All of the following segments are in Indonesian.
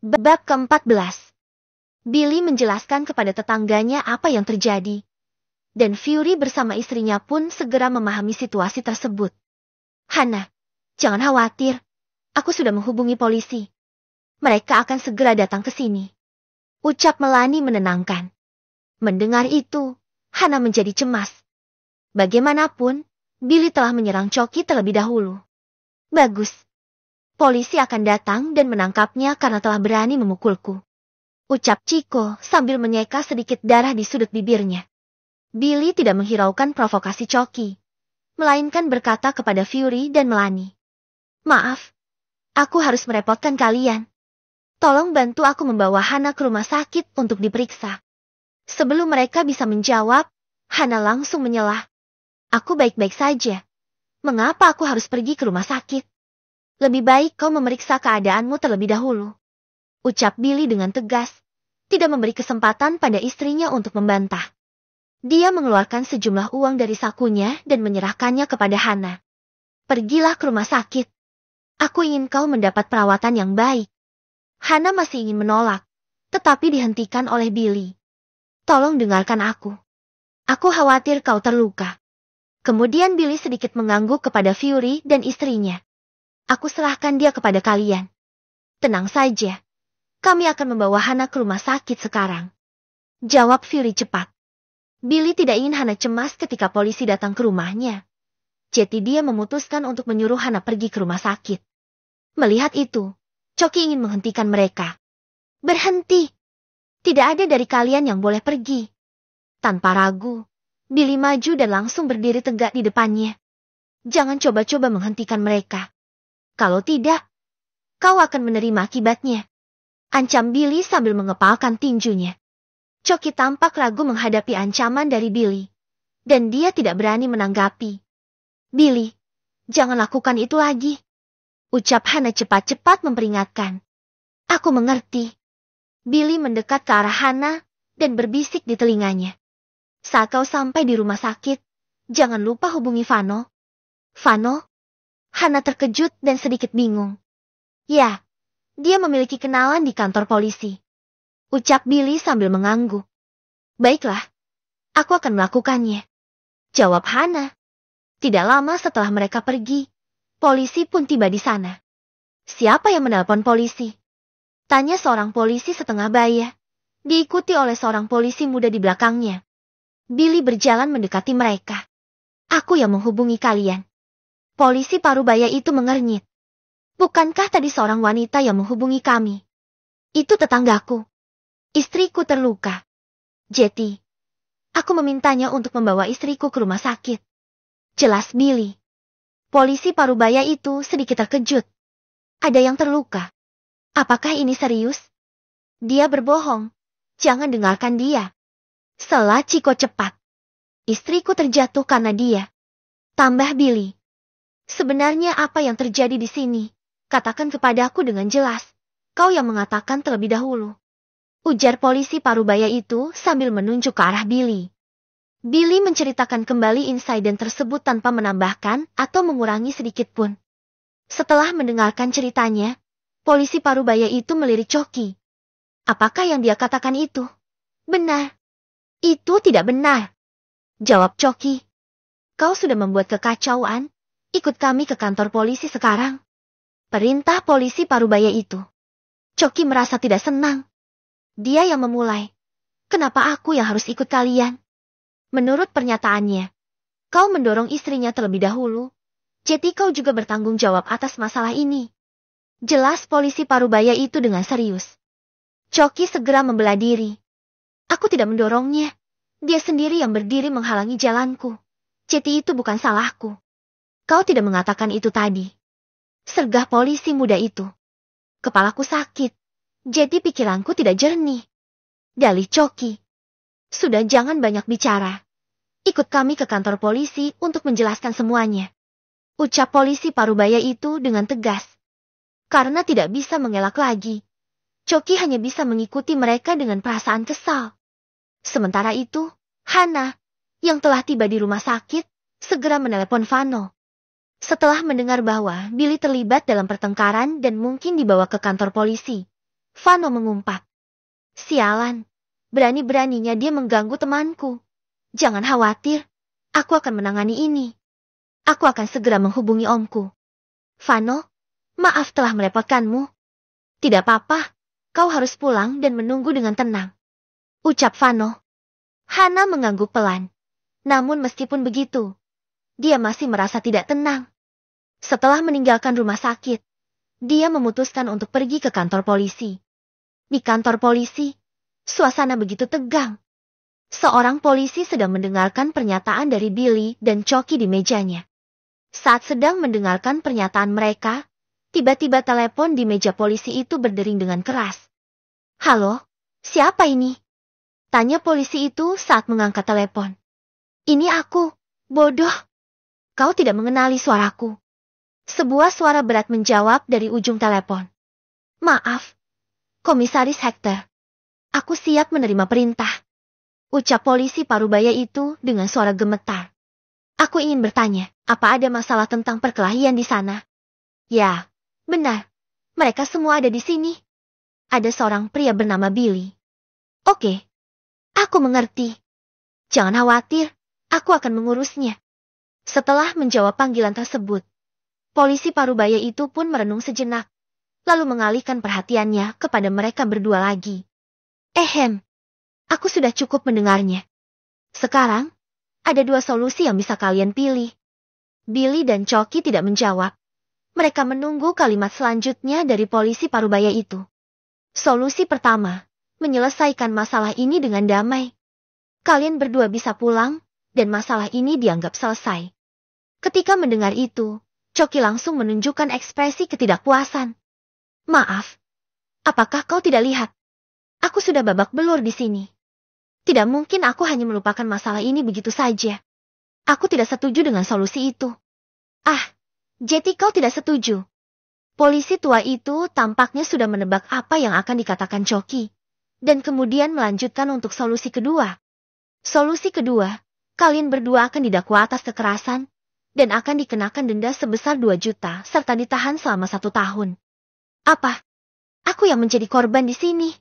Bab ke-14. Billy menjelaskan kepada tetangganya apa yang terjadi. Dan Fury bersama istrinya pun segera memahami situasi tersebut. Hana, jangan khawatir. Aku sudah menghubungi polisi. Mereka akan segera datang ke sini. Ucap Melanie menenangkan. Mendengar itu, Hana menjadi cemas. Bagaimanapun, Billy telah menyerang Choki terlebih dahulu. Bagus. Polisi akan datang dan menangkapnya karena telah berani memukulku. Ucap Chico sambil menyeka sedikit darah di sudut bibirnya. Billy tidak menghiraukan provokasi Choki, melainkan berkata kepada Fury dan Melanie. Maaf, aku harus merepotkan kalian. Tolong bantu aku membawa Hana ke rumah sakit untuk diperiksa. Sebelum mereka bisa menjawab, Hana langsung menyelah. Aku baik-baik saja. Mengapa aku harus pergi ke rumah sakit? Lebih baik kau memeriksa keadaanmu terlebih dahulu. Ucap Billy dengan tegas, tidak memberi kesempatan pada istrinya untuk membantah. Dia mengeluarkan sejumlah uang dari sakunya dan menyerahkannya kepada Hana. Pergilah ke rumah sakit. Aku ingin kau mendapat perawatan yang baik. Hana masih ingin menolak, tetapi dihentikan oleh Billy. Tolong dengarkan aku. Aku khawatir kau terluka. Kemudian Billy sedikit mengangguk kepada Fury dan istrinya. Aku serahkan dia kepada kalian. Tenang saja. Kami akan membawa Hana ke rumah sakit sekarang. Jawab Fury cepat. Billy tidak ingin Hana cemas ketika polisi datang ke rumahnya. Jadi dia memutuskan untuk menyuruh Hana pergi ke rumah sakit. Melihat itu, Choki ingin menghentikan mereka. Berhenti. Tidak ada dari kalian yang boleh pergi. Tanpa ragu, Billy maju dan langsung berdiri tegak di depannya. Jangan coba-coba menghentikan mereka. Kalau tidak, kau akan menerima akibatnya. Ancam Billy sambil mengepalkan tinjunya. Choki tampak ragu menghadapi ancaman dari Billy. Dan dia tidak berani menanggapi. Billy, jangan lakukan itu lagi. Ucap Hana cepat-cepat memperingatkan. Aku mengerti. Billy mendekat ke arah Hana dan berbisik di telinganya. Saat kau sampai di rumah sakit, jangan lupa hubungi Vano. Vano? Hana terkejut dan sedikit bingung. Ya, dia memiliki kenalan di kantor polisi. Ucap Billy sambil mengangguk. Baiklah, aku akan melakukannya. Jawab Hana. Tidak lama setelah mereka pergi, polisi pun tiba di sana. Siapa yang menelpon polisi? Tanya seorang polisi setengah baya, diikuti oleh seorang polisi muda di belakangnya. Billy berjalan mendekati mereka. Aku yang menghubungi kalian. Polisi parubaya itu mengernyit. Bukankah tadi seorang wanita yang menghubungi kami? Itu tetanggaku. Istriku terluka. Jetty, aku memintanya untuk membawa istriku ke rumah sakit. Jelas Billy. Polisi parubaya itu sedikit terkejut. Ada yang terluka. Apakah ini serius? Dia berbohong. Jangan dengarkan dia. Sela Chico cepat. Istriku terjatuh karena dia. Tambah Billy. Sebenarnya apa yang terjadi di sini? Katakan kepadaku dengan jelas. Kau yang mengatakan terlebih dahulu. Ujar polisi parubaya itu sambil menunjuk ke arah Billy. Billy menceritakan kembali insiden tersebut tanpa menambahkan atau mengurangi sedikit pun. Setelah mendengarkan ceritanya, polisi parubaya itu melirik Choki. Apakah yang dia katakan itu? Benar. Itu tidak benar. Jawab Choki. Kau sudah membuat kekacauan. Ikut kami ke kantor polisi sekarang. Perintah polisi parubaya itu. Choki merasa tidak senang. Dia yang memulai. Kenapa aku yang harus ikut kalian? Menurut pernyataannya, kau mendorong istrinya terlebih dahulu. Jadi kau juga bertanggung jawab atas masalah ini. Jelas polisi parubaya itu dengan serius. Choki segera membela diri. Aku tidak mendorongnya. Dia sendiri yang berdiri menghalangi jalanku. Jadi itu bukan salahku. Kau tidak mengatakan itu tadi. Sergah polisi muda itu. Kepalaku sakit. Jadi pikiranku tidak jernih. Dalih Choki. Sudah jangan banyak bicara. Ikut kami ke kantor polisi untuk menjelaskan semuanya. Ucap polisi parubaya itu dengan tegas. Karena tidak bisa mengelak lagi. Choki hanya bisa mengikuti mereka dengan perasaan kesal. Sementara itu, Hana, yang telah tiba di rumah sakit, segera menelepon Vano. Setelah mendengar bahwa Billy terlibat dalam pertengkaran dan mungkin dibawa ke kantor polisi, Vano mengumpat. Sialan, berani-beraninya dia mengganggu temanku. Jangan khawatir, aku akan menangani ini. Aku akan segera menghubungi omku. Vano, maaf telah merepotkanmu. Tidak apa-apa, kau harus pulang dan menunggu dengan tenang. Ucap Vano. Hana mengangguk pelan. Namun meskipun begitu, dia masih merasa tidak tenang. Setelah meninggalkan rumah sakit, dia memutuskan untuk pergi ke kantor polisi. Di kantor polisi, suasana begitu tegang. Seorang polisi sedang mendengarkan pernyataan dari Billy dan Choki di mejanya. Saat sedang mendengarkan pernyataan mereka, tiba-tiba telepon di meja polisi itu berdering dengan keras. Halo, siapa ini? Tanya polisi itu saat mengangkat telepon. Ini aku, bodoh. Kau tidak mengenali suaraku. Sebuah suara berat menjawab dari ujung telepon. Maaf, Komisaris Hector. Aku siap menerima perintah. Ucap polisi parubaya itu dengan suara gemetar. Aku ingin bertanya, apa ada masalah tentang perkelahian di sana? Ya, benar. Mereka semua ada di sini. Ada seorang pria bernama Billy. Oke, aku mengerti. Jangan khawatir, aku akan mengurusnya. Setelah menjawab panggilan tersebut, polisi parubaya itu pun merenung sejenak, lalu mengalihkan perhatiannya kepada mereka berdua lagi. Aku sudah cukup mendengarnya. Sekarang, ada dua solusi yang bisa kalian pilih. Billy dan Choki tidak menjawab. Mereka menunggu kalimat selanjutnya dari polisi parubaya itu. Solusi pertama, menyelesaikan masalah ini dengan damai. Kalian berdua bisa pulang, dan masalah ini dianggap selesai. Ketika mendengar itu, Choki langsung menunjukkan ekspresi ketidakpuasan. Maaf, apakah kau tidak lihat? Aku sudah babak belur di sini. Tidak mungkin aku hanya melupakan masalah ini begitu saja. Aku tidak setuju dengan solusi itu. Jadi kau tidak setuju? Polisi tua itu tampaknya sudah menebak apa yang akan dikatakan Choki, dan kemudian melanjutkan untuk solusi kedua. Solusi kedua, kalian berdua akan didakwa atas kekerasan, dan akan dikenakan denda sebesar 2 juta serta ditahan selama 1 tahun. Apa? Aku yang menjadi korban di sini?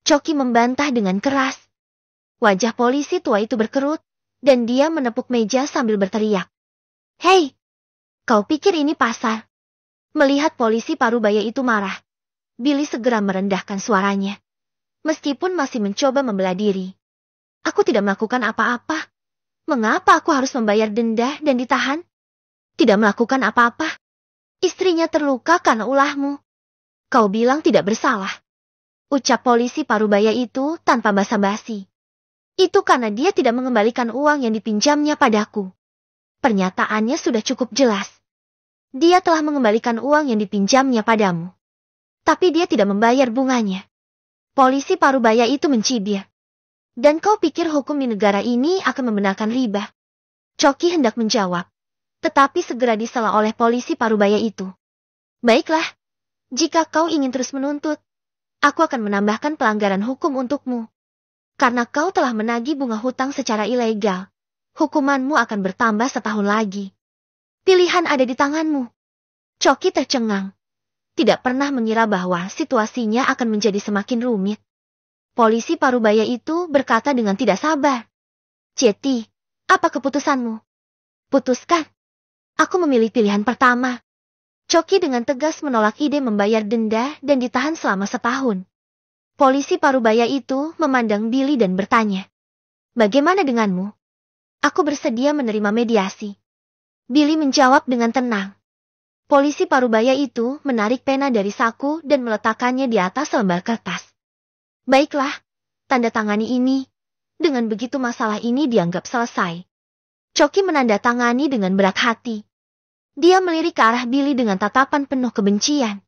Choki membantah dengan keras. Wajah polisi tua itu berkerut, dan dia menepuk meja sambil berteriak. Hei, kau pikir ini pasar? Melihat polisi parubaya itu marah, Billy segera merendahkan suaranya. Meskipun masih mencoba membela diri. Aku tidak melakukan apa-apa. Mengapa aku harus membayar denda dan ditahan? Tidak melakukan apa-apa. Istrinya terluka karena ulahmu. Kau bilang tidak bersalah. Ucap polisi parubaya itu tanpa basa-basi. Itu karena dia tidak mengembalikan uang yang dipinjamnya padaku. Pernyataannya sudah cukup jelas. Dia telah mengembalikan uang yang dipinjamnya padamu. Tapi dia tidak membayar bunganya. Polisi parubaya itu mencibir. Dan kau pikir hukum di negara ini akan membenarkan riba? Choki hendak menjawab. Tetapi segera disela oleh polisi parubaya itu. Baiklah, jika kau ingin terus menuntut, aku akan menambahkan pelanggaran hukum untukmu. Karena kau telah menagih bunga hutang secara ilegal, hukumanmu akan bertambah 1 tahun lagi. Pilihan ada di tanganmu. Choki tercengang. Tidak pernah mengira bahwa situasinya akan menjadi semakin rumit. Polisi parubaya itu berkata dengan tidak sabar. Ceti, apa keputusanmu? Putuskan. Aku memilih pilihan pertama. Choki dengan tegas menolak ide membayar denda dan ditahan selama 1 tahun. Polisi parubaya itu memandang Billy dan bertanya. Bagaimana denganmu? Aku bersedia menerima mediasi. Billy menjawab dengan tenang. Polisi parubaya itu menarik pena dari saku dan meletakkannya di atas selembar kertas. Baiklah, tanda tangani ini. Dengan begitu masalah ini dianggap selesai. Choki menandatangani dengan berat hati. Dia melirik ke arah Billy dengan tatapan penuh kebencian.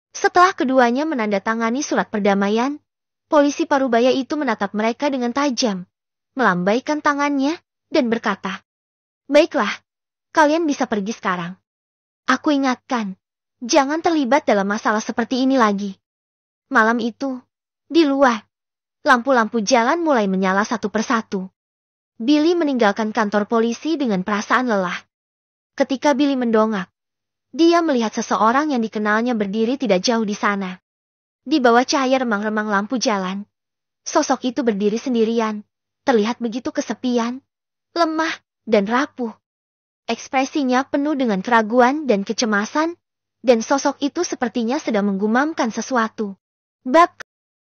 Setelah keduanya menandatangani surat perdamaian, polisi parubaya itu menatap mereka dengan tajam, melambaikan tangannya, dan berkata, Baiklah, kalian bisa pergi sekarang. Aku ingatkan, jangan terlibat dalam masalah seperti ini lagi. Malam itu, di luar, lampu-lampu jalan mulai menyala satu persatu. Billy meninggalkan kantor polisi dengan perasaan lelah. Ketika Billy mendongak, dia melihat seseorang yang dikenalnya berdiri tidak jauh di sana. Di bawah cahaya remang-remang lampu jalan, sosok itu berdiri sendirian, terlihat begitu kesepian, lemah, dan rapuh. Ekspresinya penuh dengan keraguan dan kecemasan, dan sosok itu sepertinya sedang menggumamkan sesuatu. Bab